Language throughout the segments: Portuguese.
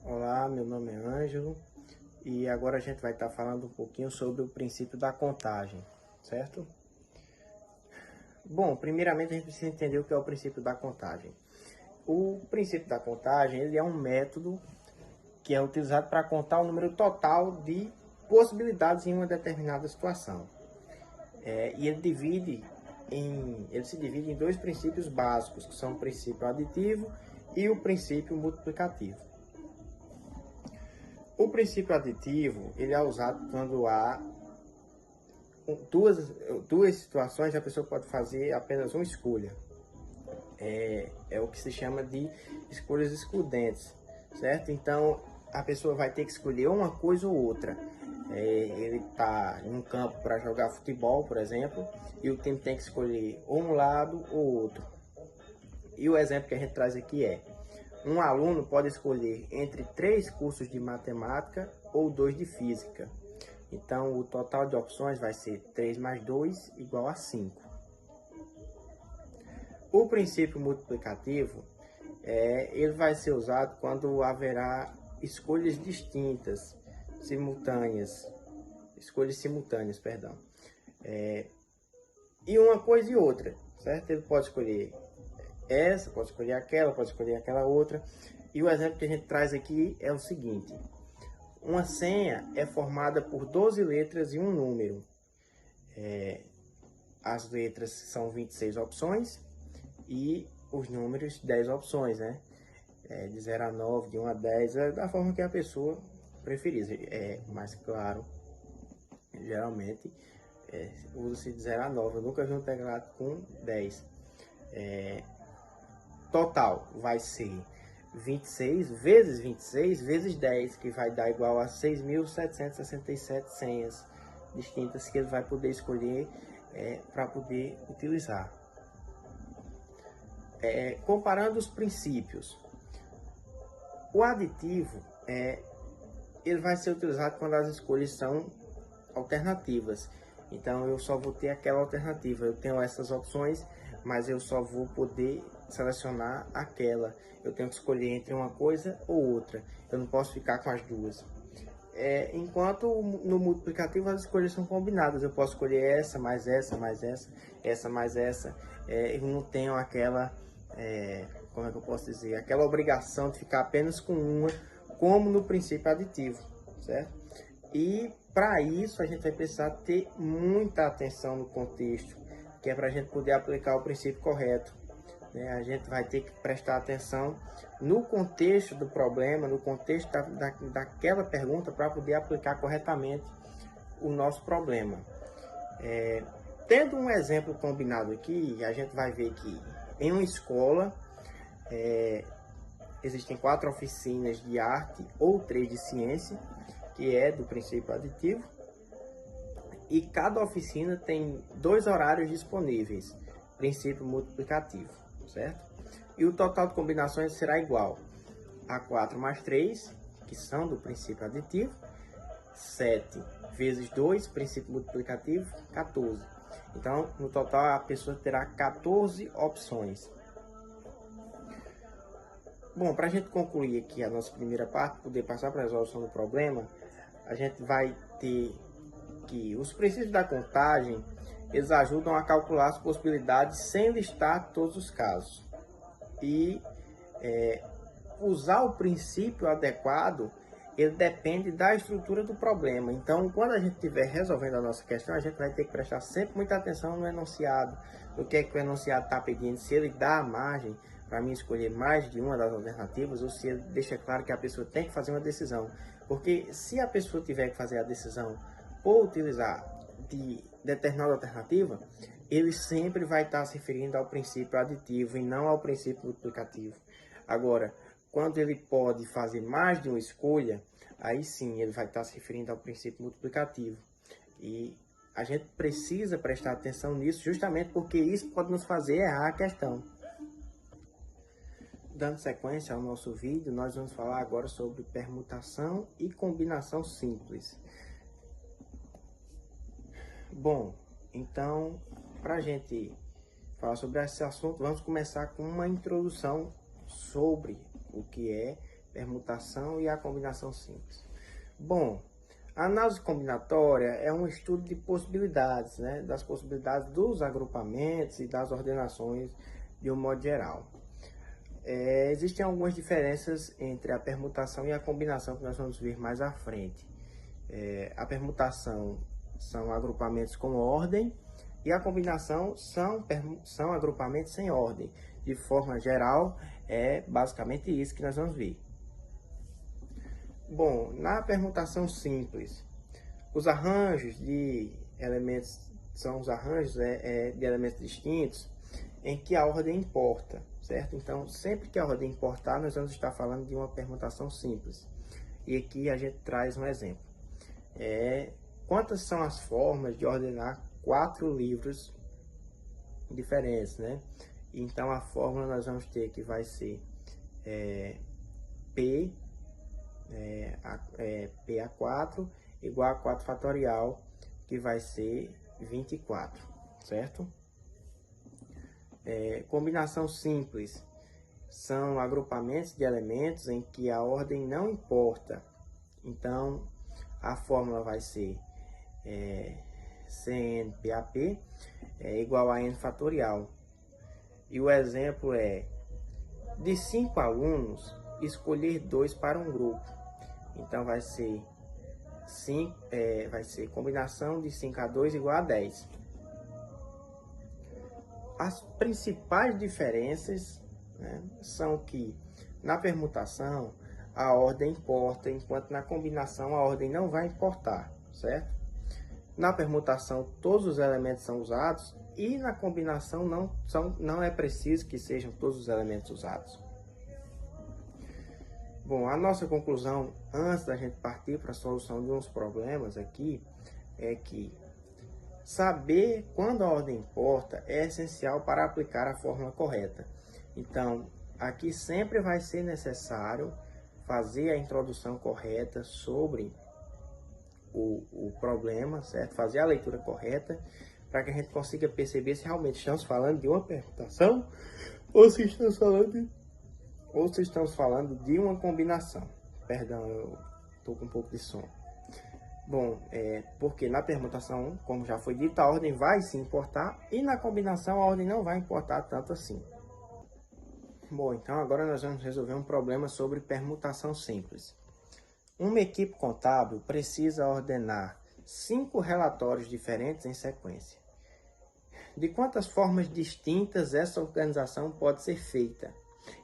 Olá, meu nome é Ângelo e agora a gente vai estar falando um pouquinho sobre o princípio da contagem, certo? Bom, primeiramente a gente precisa entender o que é o princípio da contagem. O princípio da contagem ele é um método que é utilizado para contar o número total de possibilidades em uma determinada situação. E ele se divide em dois princípios básicos, que são o princípio aditivo e o princípio multiplicativo. O princípio aditivo ele é usado quando há duas situações, a pessoa pode fazer apenas uma escolha. É o que se chama de escolhas excludentes, certo? Então, a pessoa vai ter que escolher uma coisa ou outra. Ele está em um campo para jogar futebol, por exemplo, e o time tem que escolher ou um lado ou outro. E o exemplo que a gente traz aqui é: um aluno pode escolher entre 3 cursos de matemática ou 2 de física. Então, o total de opções vai ser 3 mais 2 igual a 5. O princípio multiplicativo, ele vai ser usado quando haverá escolhas distintas, escolhas simultâneas, perdão. E uma coisa e outra, certo? Ele pode escolher essa, pode escolher aquela outra. E o exemplo que a gente traz aqui é o seguinte: uma senha é formada por 12 letras e um número. As letras são 26 opções e os números 10 opções, né? De 0 a 9, de 1 a 10, da forma que a pessoa preferir. Mais claro, geralmente usa-se de 0 a 9. Eu nunca vi um teclado com 10. Total vai ser 26 vezes 26 vezes 10, que vai dar igual a 6.767 senhas distintas que ele vai poder escolher para poder utilizar. Comparando os princípios, o aditivo ele vai ser utilizado quando as escolhas são alternativas. Então eu só vou ter aquela alternativa. Eu tenho essas opções, mas eu só vou poder selecionar aquela. Eu tenho que escolher entre uma coisa ou outra. Eu não posso ficar com as duas. Enquanto no multiplicativo as escolhas são combinadas. Eu posso escolher essa, mais essa, mais essa, essa mais essa. Eu não tenho aquela, como é que eu posso dizer? Aquela obrigação de ficar apenas com uma, como no princípio aditivo, certo? E para isso a gente vai precisar ter muita atenção no contexto, que é para a gente poder aplicar o princípio correto. A gente vai ter que prestar atenção no contexto do problema, no contexto daquela pergunta, para poder aplicar corretamente o nosso problema. Tendo um exemplo combinado aqui, a gente vai ver que em uma escola existem 4 oficinas de arte ou 3 de ciência, que é do princípio aditivo, e cada oficina tem 2 horários disponíveis, princípio multiplicativo, certo? E o total de combinações será igual a 4 mais 3, que são do princípio aditivo, 7 vezes 2, princípio multiplicativo, 14. Então, no total, a pessoa terá 14 opções. Bom, para a gente concluir aqui a nossa primeira parte, poder passar para a resolução do problema, a gente vai ter que os princípios da contagem, eles ajudam a calcular as possibilidades sem listar todos os casos. E usar o princípio adequado, ele depende da estrutura do problema. Então, quando a gente estiver resolvendo a nossa questão, a gente vai ter que prestar sempre muita atenção no enunciado, no que é que o enunciado está pedindo, se ele dá a margem para mim escolher mais de uma das alternativas, ou se ele deixa claro que a pessoa tem que fazer uma decisão. Porque se a pessoa tiver que fazer a decisão por utilizar de determinada alternativa, ele sempre vai estar se referindo ao princípio aditivo e não ao princípio multiplicativo. Agora, quando ele pode fazer mais de uma escolha, aí sim ele vai estar se referindo ao princípio multiplicativo. E a gente precisa prestar atenção nisso, justamente porque isso pode nos fazer errar a questão. Dando sequência ao nosso vídeo, nós vamos falar agora sobre permutação e combinação simples. Bom, então, para a gente falar sobre esse assunto, vamos começar com uma introdução sobre o que é permutação e a combinação simples. Bom, a análise combinatória é um estudo de possibilidades, né? Das possibilidades dos agrupamentos e das ordenações de um modo geral. Existem algumas diferenças entre a permutação e a combinação que nós vamos ver mais à frente. A permutação são agrupamentos com ordem e a combinação são agrupamentos sem ordem. De forma geral, é basicamente isso que nós vamos ver. Bom, na permutação simples, os arranjos de elementos são os arranjos de elementos distintos em que a ordem importa, certo? Então, sempre que a ordem importar, nós vamos estar falando de uma permutação simples. E aqui a gente traz um exemplo. Quantas são as formas de ordenar 4 livros diferentes, né? Então, a fórmula nós vamos ter que vai ser P a 4 igual a 4 fatorial, que vai ser 24, certo? Combinação simples são agrupamentos de elementos em que a ordem não importa. Então, a fórmula vai ser CNPAP igual a N fatorial. E o exemplo é, de 5 alunos, escolher 2 para um grupo. Então, vai ser combinação de 5 a 2 igual a 10. As principais diferenças, né, são que na permutação a ordem importa, enquanto na combinação a ordem não vai importar, certo? Na permutação todos os elementos são usados e na combinação não é preciso que sejam todos os elementos usados. Bom, a nossa conclusão, antes da gente partir para a solução de uns problemas aqui, é que saber quando a ordem importa é essencial para aplicar a fórmula correta. Então, aqui sempre vai ser necessário fazer a introdução correta sobre o problema, certo? Fazer a leitura correta para que a gente consiga perceber se realmente estamos falando de uma permutação ou se estamos falando de uma combinação. Perdão, eu estou com um pouco de sono. Bom, porque na permutação, como já foi dito, a ordem vai se importar e na combinação a ordem não vai importar tanto assim. Bom, então agora nós vamos resolver um problema sobre permutação simples. Uma equipe contábil precisa ordenar 5 relatórios diferentes em sequência. De quantas formas distintas essa organização pode ser feita?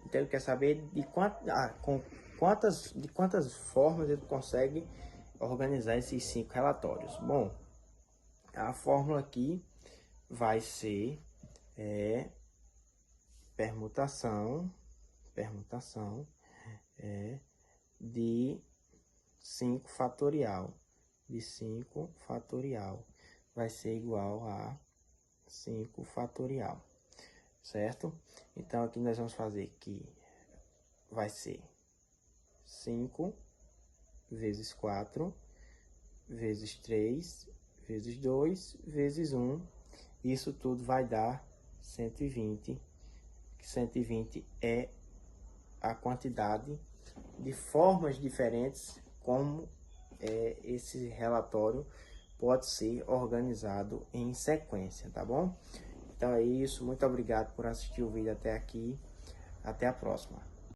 Então ele quer saber de quantas formas ele consegue organizar esses 5 relatórios. Bom, a fórmula aqui vai ser permutação de 5 fatorial. De 5 fatorial vai ser igual a 5 fatorial, certo? Então aqui nós vamos fazer que vai ser 5 vezes 4 vezes 3 vezes 2 vezes 1. Isso tudo vai dar 120. 120 é a quantidade de formas diferentes como esse relatório pode ser organizado em sequência, tá bom? Então é isso, muito obrigado por assistir o vídeo até aqui, até a próxima.